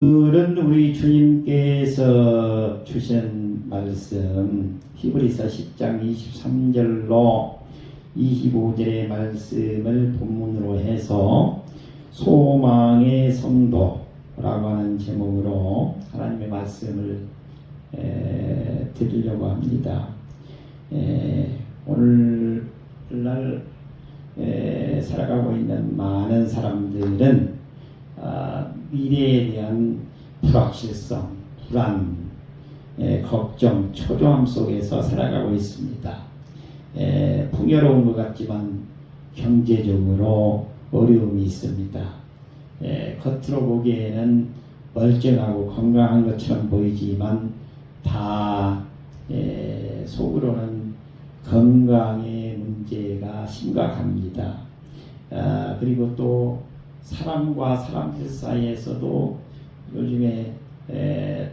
오늘은 우리 주님께서 주신 말씀 히브리서 10장 23절로 25절의 말씀을 본문으로 해서 소망의 성도라고 하는 제목으로 하나님의 말씀을 드리려고 합니다. 오늘날 살아가고 있는 많은 사람들은 미래에 대한 불확실성, 불안, 걱정, 초조함 속에서 살아가고 있습니다. 풍요로운 것 같지만 경제적으로 어려움이 있습니다. 겉으로 보기에는 멀쩡하고 건강한 것처럼 보이지만 다 속으로는 건강의 문제가 심각합니다. 그리고 또 사람과 사람들 사이에서도 요즘에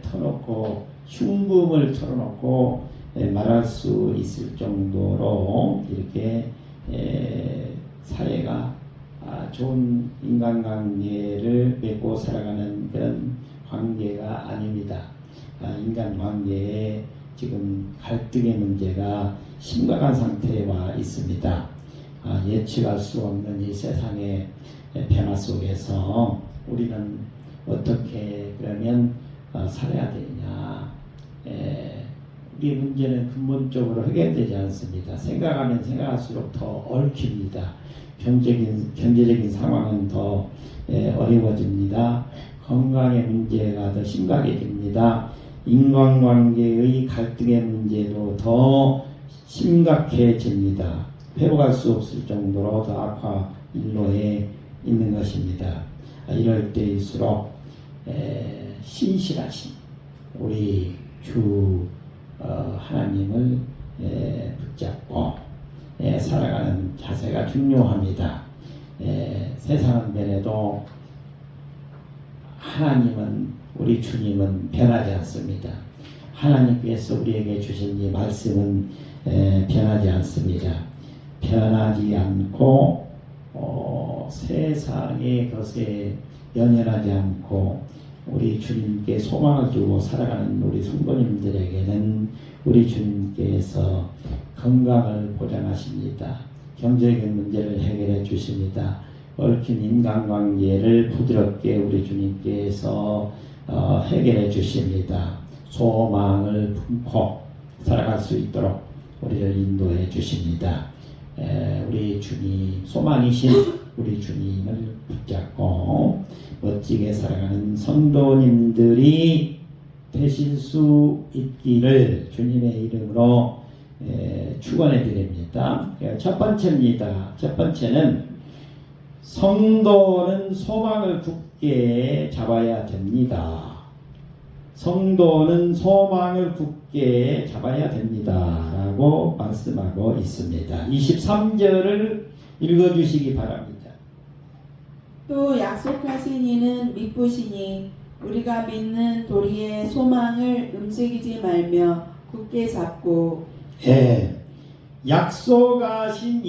터놓고 흉금을 털어놓고 말할 수 있을 정도로 이렇게 사회가 좋은 인간관계를 맺고 살아가는 그런 관계가 아닙니다. 인간관계에 지금 갈등의 문제가 심각한 상태에 와 있습니다. 예측할 수 없는 이 세상의 변화 속에서 우리는 어떻게 그러면 살아야 되냐. 우리 문제는 근본적으로 해결되지 않습니다. 생각하면 생각할수록 더 얽힙니다. 경제적인 상황은 더 어려워집니다. 건강의 문제가 더 심각해집니다. 인간관계의 갈등의 문제도 더 심각해집니다. 회복할 수 없을 정도로 더 악화 일로에 있는 것입니다. 이럴 때일수록 신실하신 우리 주 하나님을 붙잡고 살아가는 자세가 중요합니다. 세상은 변해도 하나님은, 우리 주님은 변하지 않습니다. 하나님께서 우리에게 주신 이 말씀은 변하지 않습니다. 변하지 않고 세상의 것에 연연하지 않고 우리 주님께 소망을 두고 살아가는 우리 성도님들에게는 우리 주님께서 건강을 보장하십니다. 경제적인 문제를 해결해 주십니다. 얽힌 인간관계를 부드럽게 우리 주님께서 해결해 주십니다. 소망을 품고 살아갈 수 있도록 우리를 인도해 주십니다. 우리 주님, 소망이신 우리 주님을 붙잡고 멋지게 살아가는 성도님들이 되실 수 있기를 주님의 이름으로 축원해 드립니다. 첫 번째입니다. 첫 번째는 성도는 소망을 굳게 잡아야 됩니다. 성도는 소망을 굳게 잡아야 됩니다. 라고 말씀하고 있습니다. 23절을 읽어주시기 바랍니다. 또 약속하신 이는 미쁘시니 우리가 믿는 도리의 소망을 움직이지 말며 굳게 잡고. 약속하시는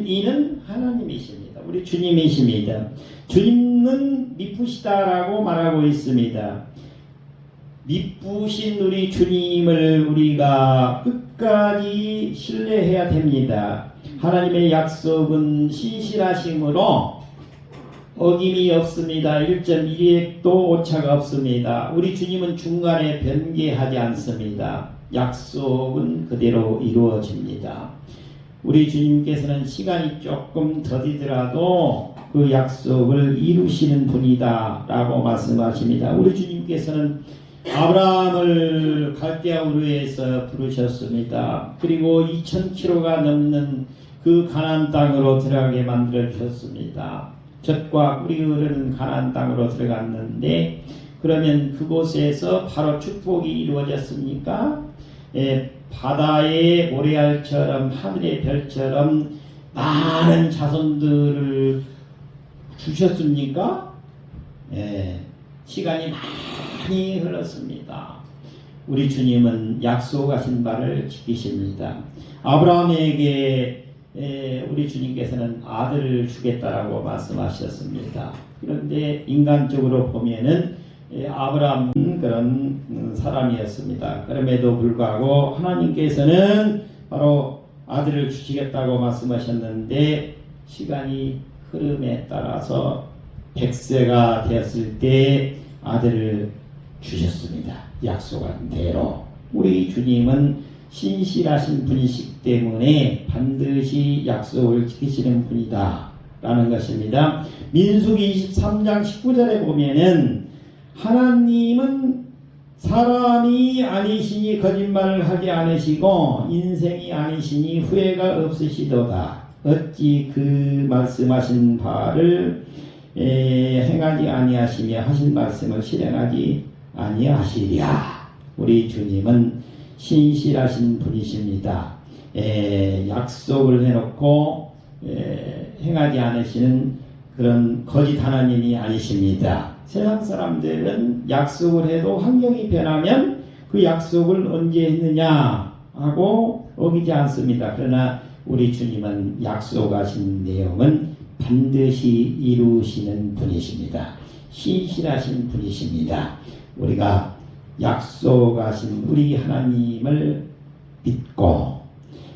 이는 하나님이십니다. 우리 주님이십니다. 주님은 미쁘시다라고 말하고 있습니다. 미쁘신 우리 주님을 우리가 끝까지 신뢰해야 됩니다. 하나님의 약속은 신실하심으로 어김이 없습니다. 1.1획도 오차가 없습니다. 우리 주님은 중간에 변개하지 않습니다. 약속은 그대로 이루어집니다. 우리 주님께서는 시간이 조금 더디더라도 그 약속을 이루시는 분이다 라고 말씀하십니다. 우리 주님께서는 아브라함을 갈대아 우르에서 부르셨습니다. 그리고 2000km가 넘는 그 가나안 땅으로 들어가게 만들어 주셨습니다. 젖과 꿀이 흐르는 가나안 땅으로 들어갔는데 그러면 그곳에서 바로 축복이 이루어졌습니까? 바다의 모래알처럼 하늘의 별처럼 많은 자손들을 주셨습니까? 시간이 많이 흘렀습니다. 우리 주님은 약속하신 바를 지키십니다. 아브라함에게 우리 주님께서는 아들을 주겠다라고 말씀하셨습니다. 그런데 인간적으로 보면은 아브라함은 그런 사람이었습니다. 그럼에도 불구하고 하나님께서는 바로 아들을 주시겠다고 말씀하셨는데 시간이 흐름에 따라서 100세가 되었을 때 아들을 주셨습니다. 약속한 대로. 우리 주님은 신실하신 분이시기 때문에 반드시 약속을 지키시는 분이다 라는 것입니다. 민수기 23장 19절에 보면은 하나님은 사람이 아니시니 거짓말을 하지 않으시고 인생이 아니시니 후회가 없으시도다. 어찌 그 말씀하신 바를 행하지 아니하시며 하신 말씀을 실행하지 아니하시랴. 우리 주님은 신실하신 분이십니다. 약속을 해놓고 행하지 않으시는 그런 거짓 하나님이 아니십니다. 세상 사람들은 약속을 해도 환경이 변하면 그 약속을 언제 했느냐 하고 어기지 않습니다. 그러나 우리 주님은 약속하신 내용은 반드시 이루시는 분이십니다. 신실하신 분이십니다. 우리가 약속하신 우리 하나님을 믿고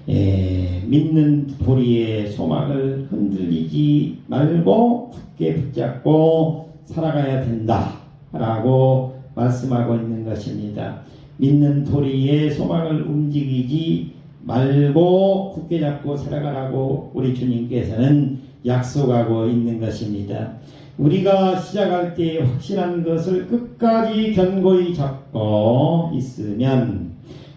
믿는 보리의 소망을 흔들리지 말고 굳게 붙잡고 살아가야 된다 라고 말씀하고 있는 것입니다. 믿는 도리의 소망을 움직이지 말고 굳게 잡고 살아가라고 우리 주님께서는 약속하고 있는 것입니다. 우리가 시작할 때 확신한 것을 끝까지 견고히 잡고 있으면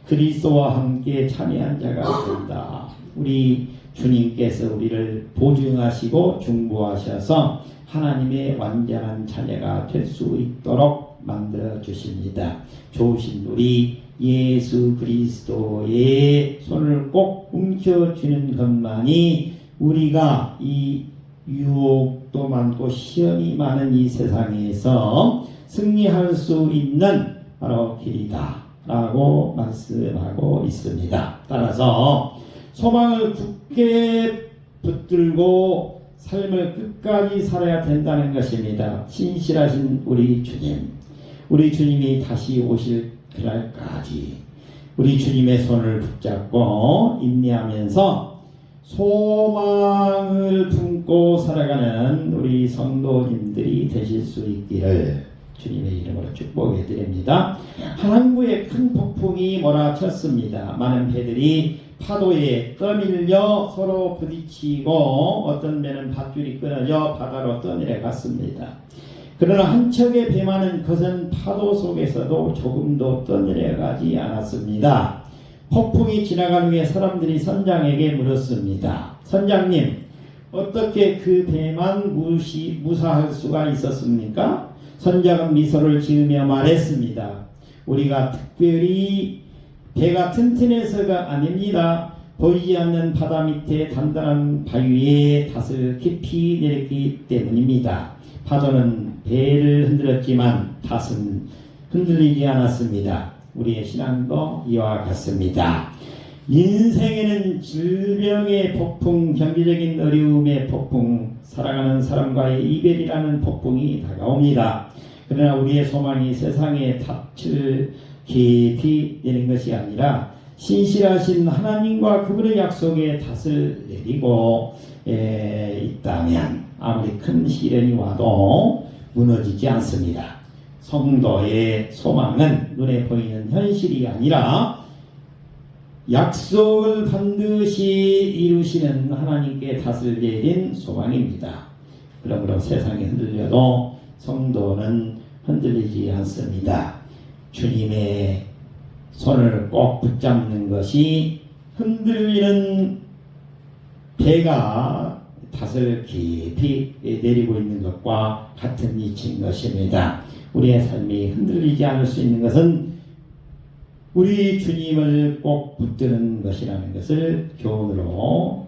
그리스도와 함께 참여한 자가 된다. 우리 주님께서 우리를 보증하시고 중보하셔서 하나님의 완전한 자녀가 될 수 있도록 만들어 주십니다. 좋으신 우리 예수 그리스도의 손을 꼭 움켜쥐는 것만이 우리가 이 유혹도 많고 시험이 많은 이 세상에서 승리할 수 있는 바로 길이다 라고 말씀하고 있습니다. 따라서 소망을 굳게 붙들고 삶을 끝까지 살아야 된다는 것입니다. 신실하신 우리 주님, 우리 주님이 다시 오실 그날까지 우리 주님의 손을 붙잡고 인내하면서 소망을 품고 살아가는 우리 성도님들이 되실 수 있기를 주님의 이름으로 축복해 드립니다. 항구에 큰 폭풍이 몰아쳤습니다. 많은 배들이 파도에 떠밀려 서로 부딪히고 어떤 배는 밧줄이 끊어져 바다로 떠내려갔습니다. 그러나 한 척의 배만은 거센 파도 속에서도 조금도 떠내려가지 않았습니다. 폭풍이 지나간 후에 사람들이 선장에게 물었습니다. 선장님, 어떻게 그 배만 무사할 수가 있었습니까? 선장은 미소를 지으며 말했습니다. 우리가 특별히 배가 튼튼해서가 아닙니다. 보이지 않는 바다 밑에 단단한 바위에 닷을 깊이 내렸기 때문입니다. 파도는 배를 흔들었지만 닷은 흔들리지 않았습니다. 우리의 신앙도 이와 같습니다. 인생에는 질병의 폭풍, 경제적인 어려움의 폭풍, 사랑하는 사람과의 이별이라는 폭풍이 다가옵니다. 그러나 우리의 소망이 세상에 닥칠 깊이 내는 것이 아니라 신실하신 하나님과 그분의 약속에 닷을 내리고 있다면 아무리 큰 시련이 와도 무너지지 않습니다. 성도의 소망은 눈에 보이는 현실이 아니라 약속을 반드시 이루시는 하나님께 닷을 내린 소망입니다. 그러므로 세상이 흔들려도 성도는 흔들리지 않습니다. 주님의 손을 꼭 붙잡는 것이 흔들리는 배가 닷을 깊이 내리고 있는 것과 같은 이치인 것입니다. 우리의 삶이 흔들리지 않을 수 있는 것은 우리 주님을 꼭 붙드는 것이라는 것을 교훈으로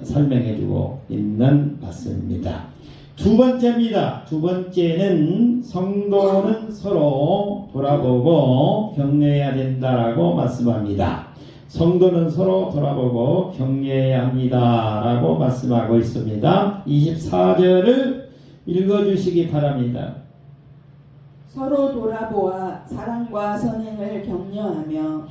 설명해주고 있는 말씀입니다. 두 번째입니다. 두 번째는 성도는 서로 돌아보고 격려해야 된다라고 말씀합니다. 성도는 서로 돌아보고 격려해야 합니다. 라고 말씀하고 있습니다. 24절을 읽어주시기 바랍니다. 서로 돌아보아 사랑과 선행을 격려하며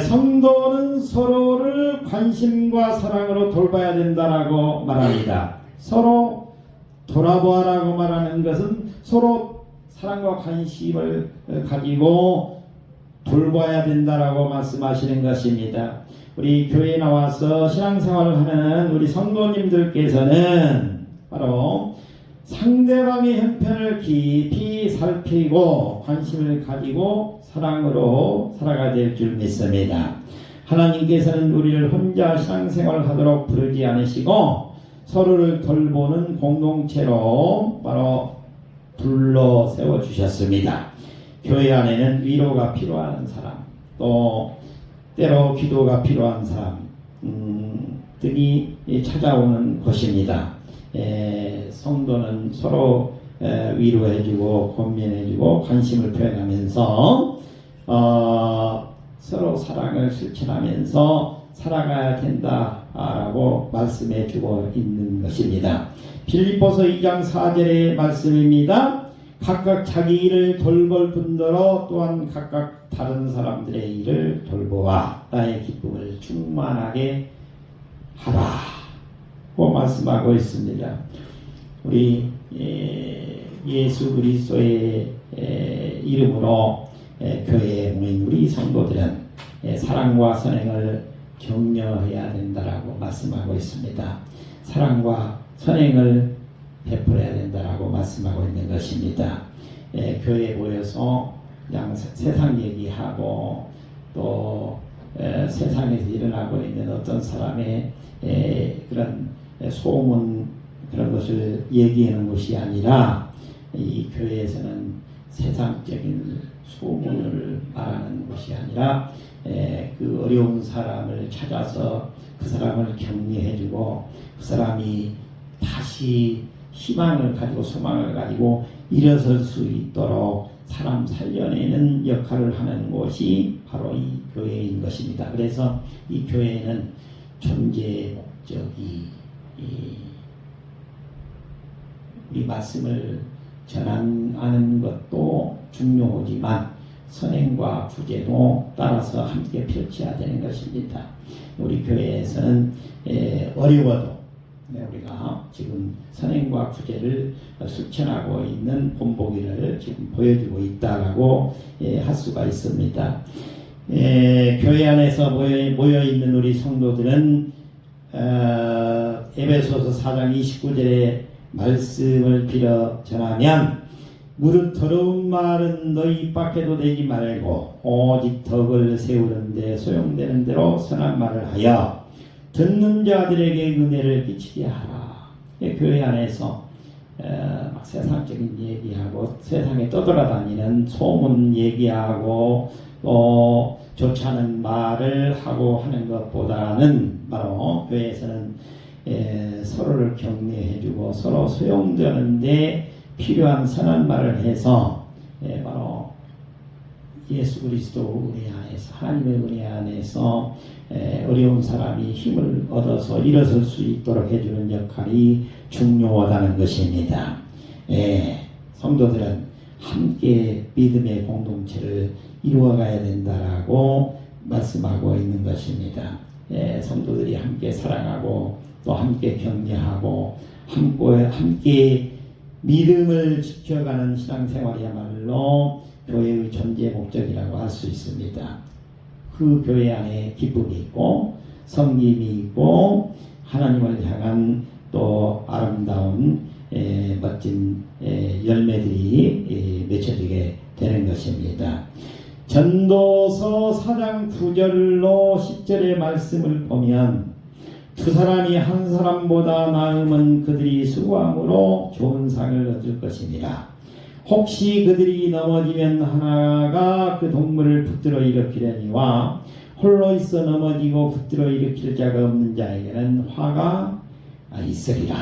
성도는 서로를 관심과 사랑으로 돌봐야 된다라고 말합니다. 서로 돌아보아라고 말하는 것은 서로 사랑과 관심을 가지고 돌봐야 된다라고 말씀하시는 것입니다. 우리 교회에 나와서 신앙생활을 하는 우리 성도님들께서는 바로 상대방의 형편을 깊이 살피고 관심을 가지고 사랑으로 살아가야 될 줄 믿습니다. 하나님께서는 우리를 혼자 신앙생활을 하도록 부르지 않으시고 서로를 돌보는 공동체로 바로 불러 세워주셨습니다. 교회 안에는 위로가 필요한 사람, 또 때로 기도가 필요한 사람 등이 찾아오는 곳입니다. 성도는 서로 위로해주고 권면해주고 관심을 표현하면서 서로 사랑을 실천하면서 살아가야 된다라고 말씀해주고 있는 것입니다. 빌립보서 2장 4절의 말씀입니다. 각각 자기 일을 돌볼 뿐더러 또한 각각 다른 사람들의 일을 돌보아 나의 기쁨을 충만하게 하라고 말씀하고 있습니다. 우리 예수 그리스도의 이름으로 교회에 모인 우리 성도들은 사랑과 선행을 격려해야 된다라고 말씀하고 있습니다. 사랑과 선행을 베풀어야 된다라고 말씀하고 있는 것입니다. 교회에 모여서 그냥 세상 얘기하고 또 세상에서 일어나고 있는 어떤 사람의 그런 소문 그런 것을 얘기하는 것이 아니라 이 교회에서는 세상적인 소문을 말하는 것이 아니라 그 어려운 사람을 찾아서 그 사람을 격려해주고 그 사람이 다시 희망을 가지고 소망을 가지고 일어설 수 있도록 사람 살려내는 역할을 하는 것이 바로 이 교회인 것입니다. 그래서 이 교회는 존재의 목적이 이 말씀을 전하는 것도 중요하지만 선행과 구제도 따라서 함께 펼쳐야 되는 것입니다. 우리 교회에서는 어려워도 우리가 지금 선행과 구제를 실천하고 있는 본보기를 지금 보여주고 있다라고 할 수가 있습니다. 교회 안에서 모여 있는 우리 성도들은 에베소서 4장 29절의 말씀을 빌어 전하면 무릇 더러운 말은 너희 입 밖에도 내지 말고 오직 덕을 세우는 데 소용되는 대로 선한 말을 하여 듣는 자들에게 은혜를 끼치게 하라. 교회 안에서 막 세상적인 얘기하고 세상에 떠돌아다니는 소문 얘기하고 또 좋지 않은 말을 하고 하는 것보다는 바로 교회에서는 서로를 격려해주고 서로 소용되는데 필요한 선한 말을 해서 바로 예수 그리스도 은혜 안에서 하나님의 은혜 안에서 어려운 사람이 힘을 얻어서 일어설 수 있도록 해주는 역할이 중요하다는 것입니다. 성도들은 함께 믿음의 공동체를 이루어가야 된다라고 말씀하고 있는 것입니다. 성도들이 함께 사랑하고 또 함께 격려하고 함께 믿음을 지켜가는 신앙생활이야말로 교회의 존재 목적이라고 할 수 있습니다. 그 교회 안에 기쁨이 있고 성김이 있고 하나님을 향한 또 아름다운 멋진 열매들이 맺혀지게 되는 것입니다. 전도서 4장 9절로 10절의 말씀을 보면 두 사람이 한 사람보다 나음은 그들이 수고함으로 좋은 상을 얻을 것입니다. 혹시 그들이 넘어지면 하나가 그 동물을 붙들어 일으키려니와 홀로 있어 넘어지고 붙들어 일으킬 자가 없는 자에게는 화가 있으리라.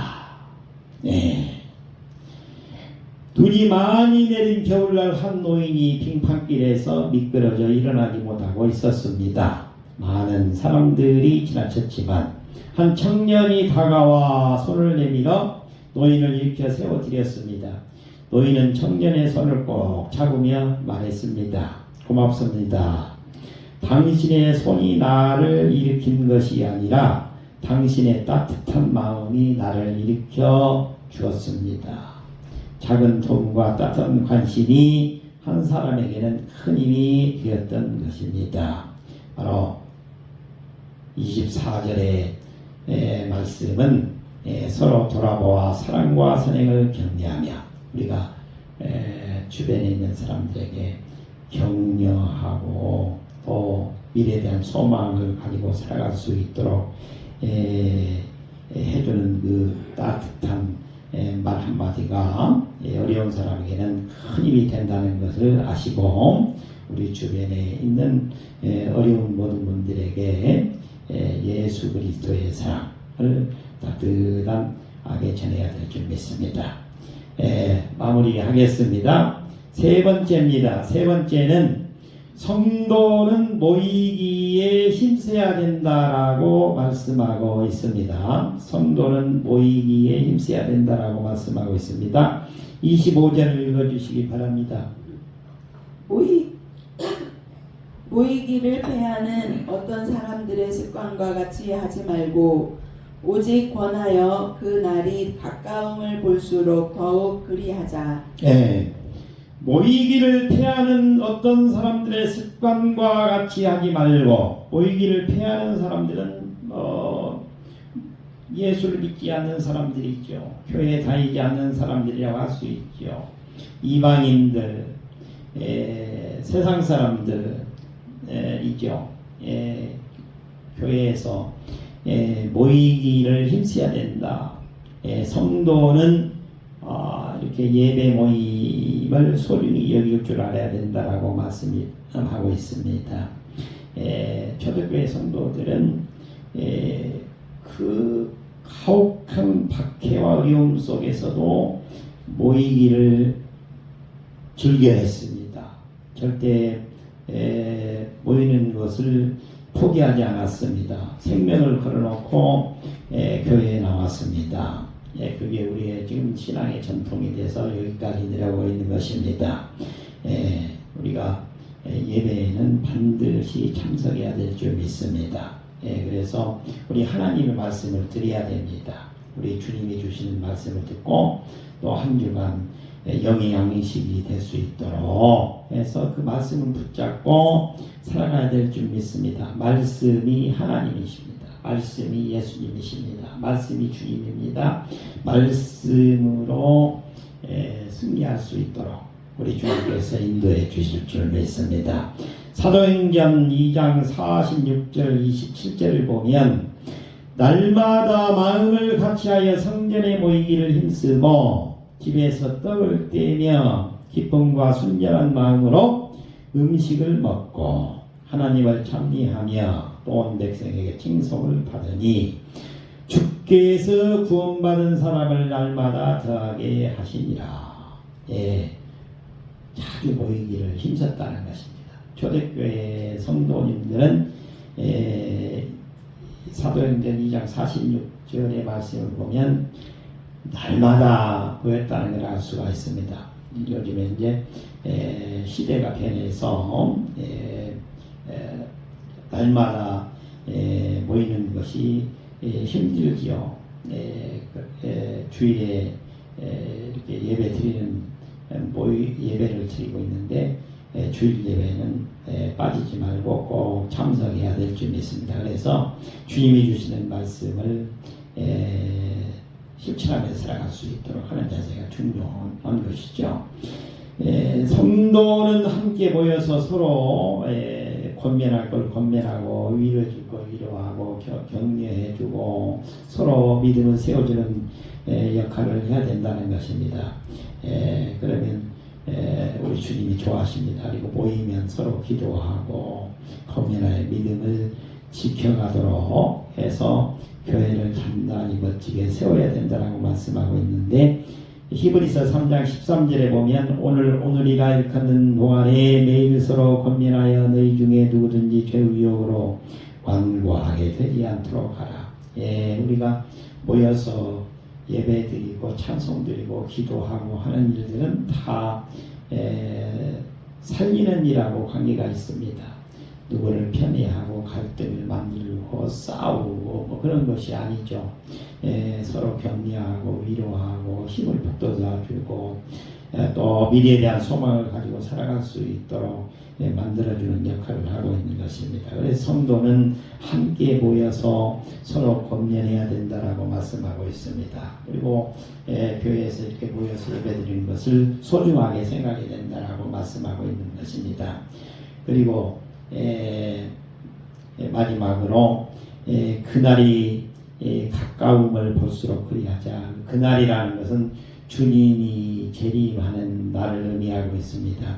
눈이 많이 내린 겨울날 한 노인이 빙판길에서 미끄러져 일어나지 못하고 있었습니다. 많은 사람들이 지나쳤지만 한 청년이 다가와 손을 내밀어 노인을 일으켜 세워드렸습니다. 노인은 청년의 손을 꼭 잡으며 말했습니다. 고맙습니다. 당신의 손이 나를 일으킨 것이 아니라 당신의 따뜻한 마음이 나를 일으켜 주었습니다. 작은 도움과 따뜻한 관심이 한 사람에게는 큰 힘이 되었던 것입니다. 바로 24절의 말씀은 서로 돌아보아 사랑과 선행을 격려하며 우리가 주변에 있는 사람들에게 격려하고 또 미래에 대한 소망을 가지고 살아갈 수 있도록 해주는 그 따뜻한 말 한마디가 어려운 사람에게는 큰 힘이 된다는 것을 아시고 우리 주변에 있는 어려운 모든 분들에게 예수 그리스도의 사랑을 따뜻하게 전해야 될 줄 믿습니다. 마무리하겠습니다. 세 번째입니다. 세 번째는 성도는 모이기에 힘써야 된다라고 말씀하고 있습니다. 성도는 모이기에 힘써야 된다라고 말씀하고 있습니다. 25절을 읽어주시기 바랍니다. 모이기를 패하는 어떤 사람들의 습관과 같이 하지 말고 오직 권하여 그 날이 가까움을 볼수록 더욱 그리하자. 모이기를 패하는 어떤 사람들의 습관과 같이 하지 말고 모이기를 패하는 사람들은 예수를 믿지 않는 사람들이죠. 교회에 다니지 않는 사람들이라고 할 수 있죠. 이방인들, 세상 사람들 있죠. 교회에서 모이기를 힘써야 된다. 성도는 이렇게 예배 모임을 소중히 여길 줄 알아야 된다라고 말씀하고 있습니다. 초대교회 성도들은 그 가혹한 박해와 어려움 속에서도 모이기를 즐겨 했습니다. 절대 모이는 것을 포기하지 않았습니다. 생명을 걸어놓고 교회에 나왔습니다. 그게 우리의 지금 신앙의 전통이 돼서 여기까지 내려오고 있는 것입니다. 우리가 예배에는 반드시 참석해야 될 줄 믿습니다. 그래서 우리 하나님의 말씀을 드려야 됩니다. 우리 주님이 주시는 말씀을 듣고 또 한 주간 영의 양식이 될 수 있도록 해서 그 말씀을 붙잡고 살아가야 될 줄 믿습니다. 말씀이 하나님이십니다. 말씀이 예수님이십니다. 말씀이 주님입니다. 말씀으로 승리할 수 있도록 우리 주님께서 인도해 주실 줄 믿습니다. 사도행전 2장 46절 27절을 보면 날마다 마음을 같이하여 성전에 모이기를 힘쓰고 집에서 떡을 떼며 기쁨과 순전한 마음으로 음식을 먹고 하나님을 찬미하며 또 온 백성에게 칭송을 받으니 주께서 구원받은 사람을 날마다 더하게 하시니라. 자주 모이기를 힘썼다는 것입니다. 초대교회 성도님들은 사도행전 2장 46절의 말씀을 보면 날마다 모였다는 걸 알 수가 있습니다. 요즘에 이제 시대가 변해서 날마다 모이는 것이 힘들지요. 주일에 이렇게 예배 드리는 예배를 드리고 있는데 주일 예배는 빠지지 말고 꼭 참석해야 될 줄 믿습니다. 그래서 주님이 주시는 말씀을 실천하면서 살아갈 수 있도록 하는 자세가 중요한 것이죠. 성도는 함께 모여서 서로 권면할 걸 권면하고 위로해줄 걸 위로하고 격려해주고 서로 믿음을 세워주는 역할을 해야 된다는 것입니다. 그러면 우리 주님이 좋아하십니다. 그리고 모이면 서로 기도하고 권면하여 믿음을 지켜가도록 해서 교회를 단단히 멋지게 세워야 된다고 말씀하고 있는데 히브리서 3장 13절에 보면 오늘이라 일컫는 동안에 매일 서로 권면하여 너희 중에 누구든지 죄 의혹으로 완고하게 되지 않도록 하라. 우리가 모여서 예배드리고 찬송드리고 기도하고 하는 일들은 다 살리는 일하고 관계가 있습니다. 누구를 편애하고 갈등을 만들고 싸우고 뭐 그런 것이 아니죠. 서로 격려하고 위로하고 힘을 북돋아주고 또 미래에 대한 소망을 가지고 살아갈 수 있도록 만들어주는 역할을 하고 있는 것입니다. 그래서 성도는 함께 모여서 서로 권면해야 된다라고 말씀하고 있습니다. 그리고 교회에서 이렇게 모여서 예배드리는 것을 소중하게 생각해야 된다라고 말씀하고 있는 것입니다. 그리고 마지막으로 그날이 가까움을 볼수록 그리하자. 그날이라는 것은 주님이 재림하는 날을 의미하고 있습니다.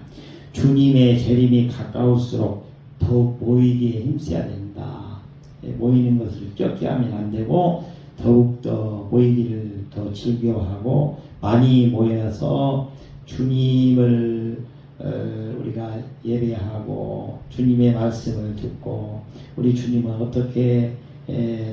주님의 재림이 가까울수록 더욱 모이기에 힘써야 된다. 모이는 것을 적게 하면 안 되고 더욱더 모이기를 더 즐겨하고 많이 모여서 주님을 우리가 예배하고 주님의 말씀을 듣고 우리 주님은 어떻게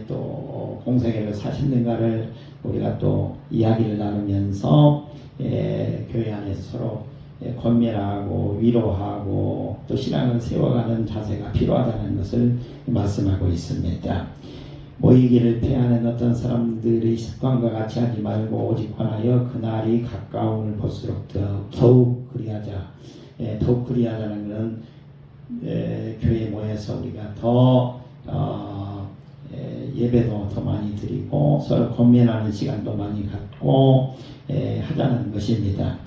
또 공생애를 사셨는가를 우리가 또 이야기를 나누면서 교회 안에서 서로 권면하고 위로하고 또 신앙을 세워가는 자세가 필요하다는 것을 말씀하고 있습니다. 모이기를 피하는 어떤 사람들의 습관과 같이 하지 말고 오직 권하여 그날이 가까움을 볼수록 더욱 그리하자. 더욱 그리하자는 것은 교회에 모여서 우리가 더 예배도 더 많이 드리고 서로 권면하는 시간도 많이 갖고 하자는 것입니다.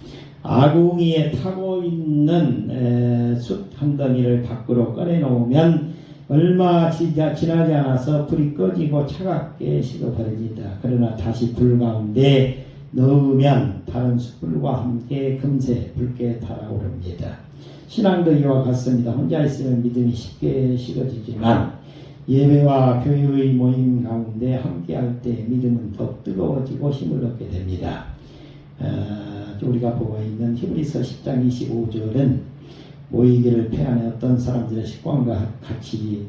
아궁이에 타고 있는 숯 한 덩이를 밖으로 꺼내놓으면 얼마 지나지 않아서 불이 꺼지고 차갑게 식어버립니다. 그러나 다시 불 가운데 넣으면 다른 숯불과 함께 금세 붉게 달아오릅니다. 신앙도 이와 같습니다. 혼자 있으면 믿음이 쉽게 식어지지만 예배와 교회의 모임 가운데 함께할 때 믿음은 더 뜨거워지고 힘을 얻게 됩니다. 우리가 보고 있는 히브리서 10장 25절은 모이기를 패하는 어떤 사람들의 습관과 같이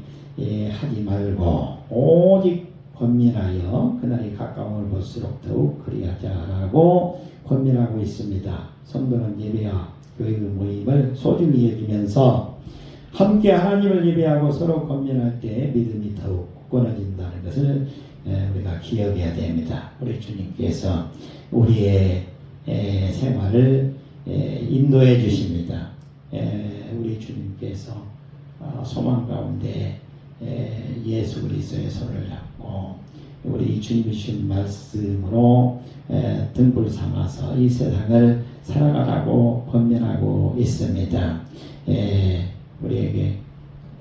하지 말고 오직 권면하여 그날이 가까움을 볼수록 더욱 그리하자라고 권면하고 있습니다. 성도는 예배와 교회의 모임을 소중히 여기면서 함께 하나님을 예배하고 서로 권면할 때 믿음이 더욱 굳건해진다는 것을 우리가 기억해야 됩니다. 우리 주님께서 우리의 생활을 인도해 주십니다. 우리 주님께서 소망 가운데 예수 그리스도의 손을 잡고 우리 주님이 주신 말씀으로 등불 삼아서 이 세상을 살아가라고 권면하고 있습니다. 우리에게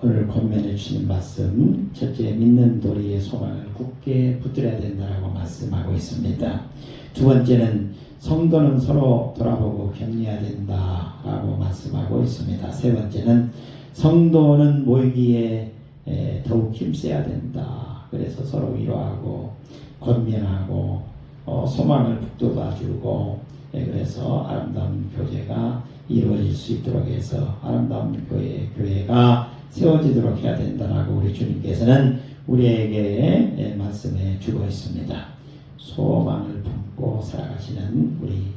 오늘 권면해 주시는 말씀, 첫째 믿는 도리의 소망을 굳게 붙들어야 된다라고 말씀하고 있습니다. 두 번째는 성도는 서로 돌아보고 격려해야 된다라고 말씀하고 있습니다. 세 번째는 성도는 모이기에 더욱 힘써야 된다. 그래서 서로 위로하고 권면하고 소망을 북돋아주고 그래서 아름다운 교제가 이루어질 수 있도록 해서 아름다운 교회가 세워지도록 해야 된다라고 우리 주님께서는 우리에게 말씀해 주고 있습니다. 소망을 품고 살아가시는 우리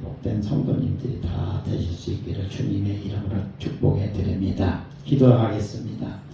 복된 성도님들이 다 되실 수 있기를 주님의 이름으로 축복해 드립니다. 기도하겠습니다.